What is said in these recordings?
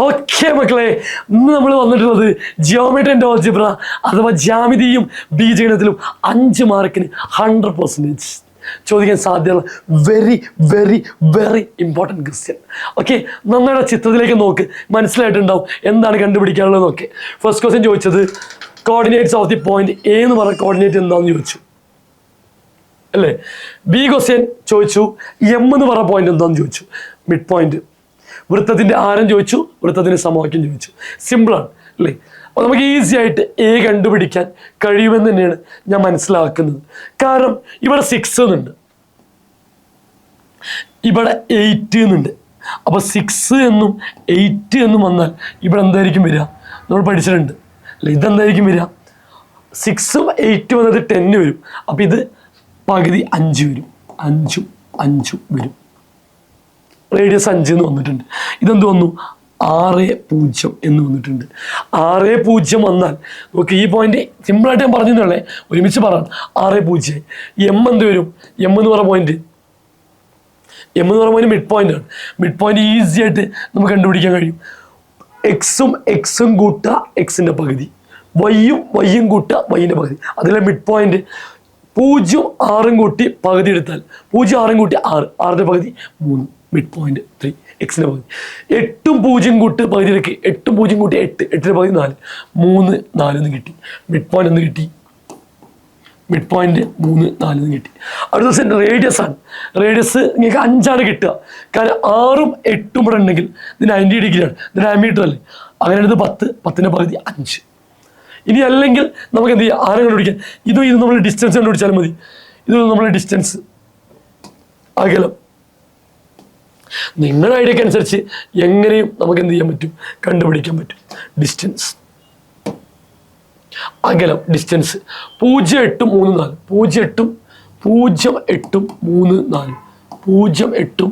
Okay മക്കളെ, ഇന്ന് നമ്മൾ വന്നിട്ടുള്ളത് ജിയോമെട്രി ആൻഡ് ആൾജിബ്ര അഥവാ ജ്യാമിതിയും ബീജഗണിതത്തിലും 5 മാർക്കിന് 100% ചോദിക്കാൻ സാധ്യതയുള്ള very very very important question. Okay, നന്നായിട്ട് ചിത്രത്തിലേക്ക് നോക്ക്, മനസ്സിലായിട്ടുണ്ടാവും എന്താണ് കണ്ടുപിടിക്കാനുള്ളത് നോക്കെ. ഫസ്റ്റ് ക്വസ്റ്റ്യൻ ചോദിച്ചത് coordinates of the point A എന്ന് പറഞ്ഞ കോർഡിനേറ്റ് എന്താണെന്ന് ചോദിച്ചു അല്ലേ. ബി ക്വസ്റ്റ്യൻ ചോദിച്ചു എം എന്ന് പറഞ്ഞ പോയിന്റ് എന്താണെന്ന് ചോദിച്ചു, മിഡ് പോയിന്റ്. വൃത്തത്തിൻ്റെ ആരം ചോദിച്ചു, വൃത്തത്തിൻ്റെ സമവാക്യം ചോദിച്ചു. സിമ്പിളാണ് അല്ലേ. അപ്പോൾ നമുക്ക് ഈസി ആയിട്ട് എ കണ്ടുപിടിക്കാൻ കഴിയുമെന്ന് തന്നെയാണ് ഞാൻ മനസ്സിലാക്കുന്നത്. കാരണം ഇവിടെ 6 എന്നുണ്ട്, ഇവിടെ 8 എന്നുണ്ട്. അപ്പോൾ 6 എന്നും 8 എന്നും വന്നാൽ ഇവിടെ എന്തായിരിക്കും വരിക, നമ്മൾ പഠിച്ചിട്ടുണ്ട് അല്ലേ. ഇതെന്തായിരിക്കും വരിക, 6ഉം 8ഉം വന്നത് 10 വരും. അപ്പോൾ ഇത് പകുതി 5 വരും, 5ഉം 5ഉം വരും. റേഡിയസ് 5 എന്ന് വന്നിട്ടുണ്ട്. ഇതെന്ത് വന്നു, 6.0 എന്ന് വന്നിട്ടുണ്ട്. 6.0 വന്നാൽ നോക്ക്, ഈ പോയിന്റ് സിമ്പിളായിട്ട് ഞാൻ പറഞ്ഞതല്ലേ, ഒരുമിച്ച് പറയാം. 6.0 എം എന്ത് വരും, എം എന്ന് പറഞ്ഞ പോയിന്റ് മിഡ് പോയിന്റ് ആണ്. മിഡ് പോയിന്റ് ഈസി ആയിട്ട് നമുക്ക് കണ്ടുപിടിക്കാൻ കഴിയും. എക്സും കൂട്ടുക എക്സിൻ്റെ പകുതി, വൈയും കൂട്ടുക വൈൻ്റെ പകുതി. അതിലെ മിഡ് പോയിന്റ് 0 6 കൂട്ടി പകുതി എടുത്താൽ 0 6 കൂട്ടി 6, 6ൻ്റെ പകുതി 3, മിഡ് പോയിന്റ് 3, എക്സിൻ്റെ പകുതി. 8ഉം 0 കൂട്ട് പകുതി എടുക്കി, 8ഉം 0 കൂട്ടി 8, 8ൻ്റെ പകുതി 4, 3 4 എന്ന് കിട്ടി. മിഡ് പോയിന്റ് എന്ന് കിട്ടി, മിഡ് പോയിന്റ് 3 4 എന്ന് കിട്ടി. അടുത്ത ദിവസം റേഡിയസ് ആണ്. റേഡിയസ് നിങ്ങൾക്ക് 5 കിട്ടുക. കാരണം 6ഉം 8ഉം ഇവിടെ ഉണ്ടെങ്കിൽ ഇത് 90 ഡിഗ്രിയാണ്, ഇത് ഡയമീറ്റർ അല്ലേ. അങ്ങനെ ഇത് 10, 10ൻ്റെ പകുതി 5. ഇനി അല്ലെങ്കിൽ നമുക്ക് എന്ത് ചെയ്യാം, ആരം കണ്ടുപിടിക്കാൻ. ഇതും നമ്മൾ ഡിസ്റ്റൻസ് കണ്ടുപിടിച്ചാലും മതി. ഇത് നമ്മൾ ഡിസ്റ്റൻസ്, അകലം. നിങ്ങളുടെ ഐഡിയക്ക് അനുസരിച്ച് എങ്ങനെയും നമുക്ക് എന്ത് ചെയ്യാൻ പറ്റും, കണ്ടുപിടിക്കാൻ പറ്റും. ഡിസ്റ്റൻസ്, അകലം, ഡിസ്റ്റൻസ് 0 8 3 4, 0 8 0 8 3 4, 0 8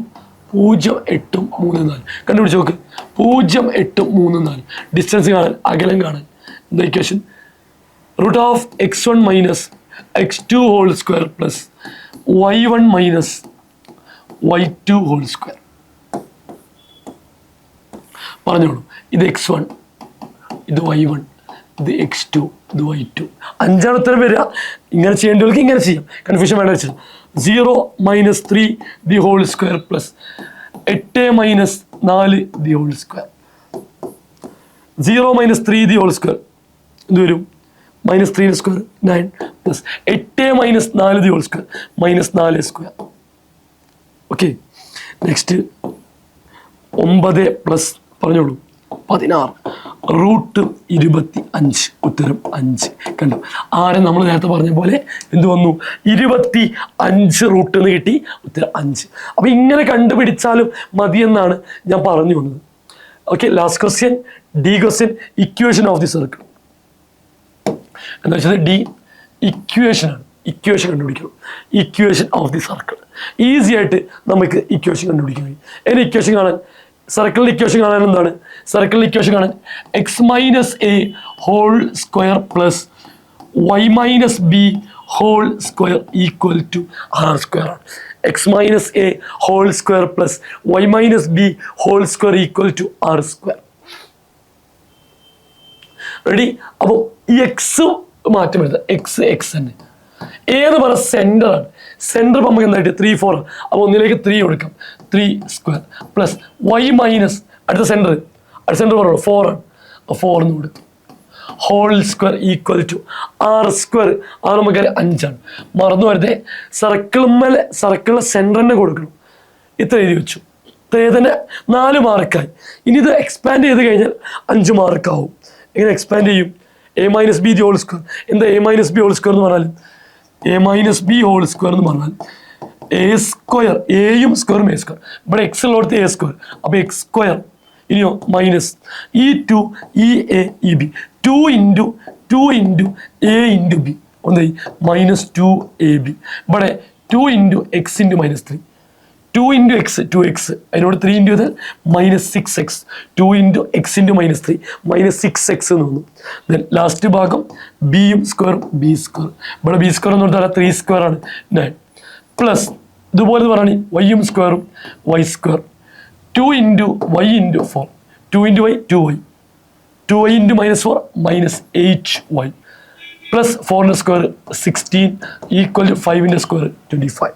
0 8 3 4 കണ്ടുപിടിച്ച് നോക്ക്. 0 8 3 4 ഡിസ്റ്റൻസ് കാണാൻ, അകലം കാണാൻ എന്താ equation, √(x1 - x2) + y1 - y2 2. പറഞ്ഞോളൂ, ഇത് x1, ഇത് y1, ഇത് x2, ഇത് y2. 5 ഉത്തരം വരിക. ഇങ്ങനെ ചെയ്യേണ്ടവർക്ക് ഇങ്ങനെ ചെയ്യാം, കൺഫ്യൂഷൻ വേണ്ട വെച്ചാൽ 0 - 3 (2) + 8 - 4 (2). 0 - 3 (2) എന്ത് വരും, -3² 9 + 8 - 4 (2) -4². ഓക്കെ, നെക്സ്റ്റ് 9 പ്ലസ് പറഞ്ഞോളൂ 16 √25. ഉത്തരം 5. കണ്ടു, ആരും നമ്മൾ നേരത്തെ പറഞ്ഞ പോലെ എന്ത് വന്നു, 25 റൂട്ട് എന്ന് കിട്ടി. ഉത്തരം 5. അപ്പോൾ ഇങ്ങനെ കണ്ടുപിടിച്ചാലും മതിയെന്നാണ് ഞാൻ പറഞ്ഞു വന്നത്. Okay, last question, D question, equation of the circle. എന്താ വെച്ചാൽ ഡി ഇക്വേഷനാണ്, ഇക്വേഷൻ കണ്ടുപിടിക്കണം. Equation of the circle easy ആയിട്ട് നമുക്ക് ഇക്വേഷൻ കണ്ടുപിടിക്കാൻ കഴിയും. അതിന് ഇക്വേഷൻ കാണാൻ, സർക്കിളിൻ്റെ ഇക്വേഷൻ കാണാൻ എന്താണ്, സർക്കിളിൻ്റെ ഇക്വേഷൻ കാണാൻ x - a (2) + y - b (2) = r² ആണ്. x - a (2) + y - b (2) = r². Ready. അപ്പോൾ ഈ എക്സും മാറ്റം വരുന്നത്, എക്സ് തന്നെ. ഏത് പറഞ്ഞ സെൻറ്ററാണ്. സെൻറ്റർ ഇപ്പോൾ നമുക്ക് എന്തായിട്ട് 3 4 ആണ്. അപ്പോൾ 1ലേക്ക് 3 കൊടുക്കാം, 3² + y - അടുത്ത സെൻറ്റർ പറഞ്ഞു 4 ആണ്. അപ്പോൾ 4 എന്ന് കൊടുക്കും, (2) = r². അത് നമുക്കറിയാം 5 ആണ്. മറന്നു വരുന്നത്, സർക്കിളിലെ സെൻറ്റർ തന്നെ കൊടുക്കണം. ഇത്ര എഴുതി വെച്ചു. ഇത്രേ 4 മാർക്കായി. ഇനി ഇത് എക്സ്പാൻഡ് ചെയ്ത് കഴിഞ്ഞാൽ 5 മാർക്കാവും. എങ്ങനെ എക്സ്പാൻഡ് ചെയ്യും, a - b (2). എന്താ a - b (2) എന്ന് പറഞ്ഞാൽ, a - b (2) എന്ന് പറഞ്ഞാൽ a², എയും സ്ക്വയറും a². ഇവിടെ എക്സ് ഉള്ളിടത്ത് a², അപ്പോൾ x². ഇനിയോ മൈനസ് ഈ 2 ഈ a ഈ b, 2 × 2 × a × b ഒന്നായി -2ab. ഇവിടെ 2 × x × -3, 2 × x 2x, അതിനോട് 3 × ചെയ്താൽ -6x, 2 × x × -3 -6x എന്ന് വന്നു. ദെൻ ലാസ്റ്റ് ഭാഗം ബിയും സ്ക്വയറും b². ഇവിടെ b² എന്ന് പറഞ്ഞാൽ 3² ആണ്, 9 പ്ലസ് ഇതുപോലെ പറയുകയാണെങ്കിൽ വൈയും സ്ക്വയറും y², 2 × y × 4, 2 y 2y 2y into -4 -8y plus 4 into square 16 equal to 5 into square 25.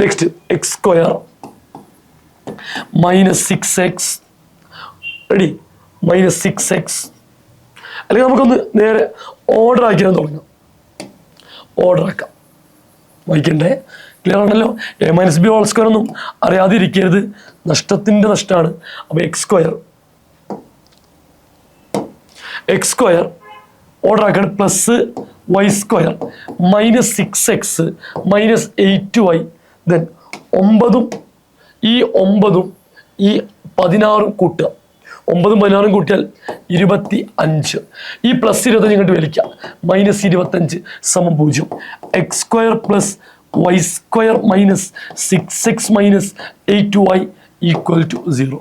Next, x square -6x ready -6x അല്ലെങ്കിൽ നമുക്കൊന്ന് നേരെ ഓർഡർ ആക്കിയാൽ തുടങ്ങാം. ഓർഡർ ആക്കാം, വായിക്കണ്ടേ? ക്ലിയർ ആണല്ലോ? a-b² ഒന്നും അറിയാതിരിക്കരുത്, നഷ്ടത്തിൻ്റെ നഷ്ടമാണ്. അപ്പോൾ എക്സ് സ്ക്വയർ ഓർഡർ ആക്കാണ് plus y² -6x -8y then 9ഉം ഈ 9ഉം ഈ 16ഉം കൂട്ടുക. 9ഉം 16ഉം കൂട്ടിയാൽ 25. ഈ +25 ഇങ്ങോട്ട് വലിക്കാം. -25 = 0. x² + y² -6x -8y = 0.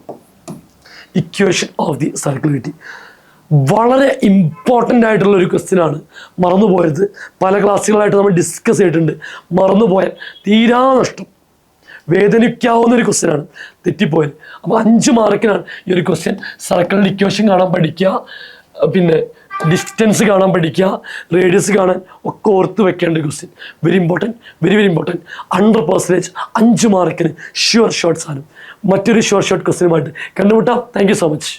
Equation of the circle കിട്ടി. വളരെ ഇമ്പോർട്ടൻ്റ് ആയിട്ടുള്ള ഒരു ക്വസ്റ്റ്യനാണ്, മറന്നുപോയത്. പല ക്ലാസ്സുകളായിട്ട് നമ്മൾ ഡിസ്കസ് ചെയ്തിട്ടുണ്ട്. മറന്നുപോയാൽ തീരാ നഷ്ടം, വേദനിക്കാവുന്ന ഒരു ക്വസ്റ്റ്യനാണ് തെറ്റിപ്പോയത്. അപ്പോൾ 5 മാർക്കിനാണ് ഈ ഒരു ക്വസ്റ്റ്യൻ. സർക്കിളിൻ്റെ ഇക്വേഷൻ കാണാൻ പഠിക്കുക, പിന്നെ ഡിസ്റ്റൻസ് കാണാൻ പഠിക്കുക, റേഡിയസ് കാണാൻ ഒക്കെ ഓർത്ത് വെക്കേണ്ട question. Very important, very important. 100% 5 മാർക്കിന് ഷുവർ ഷോർട്ട് സാധനം. മറ്റൊരു ഷോർട്ട് ക്വസ്റ്റ്യനുമായിട്ട് കണ്ടുമുട്ടാം. Thank you so much.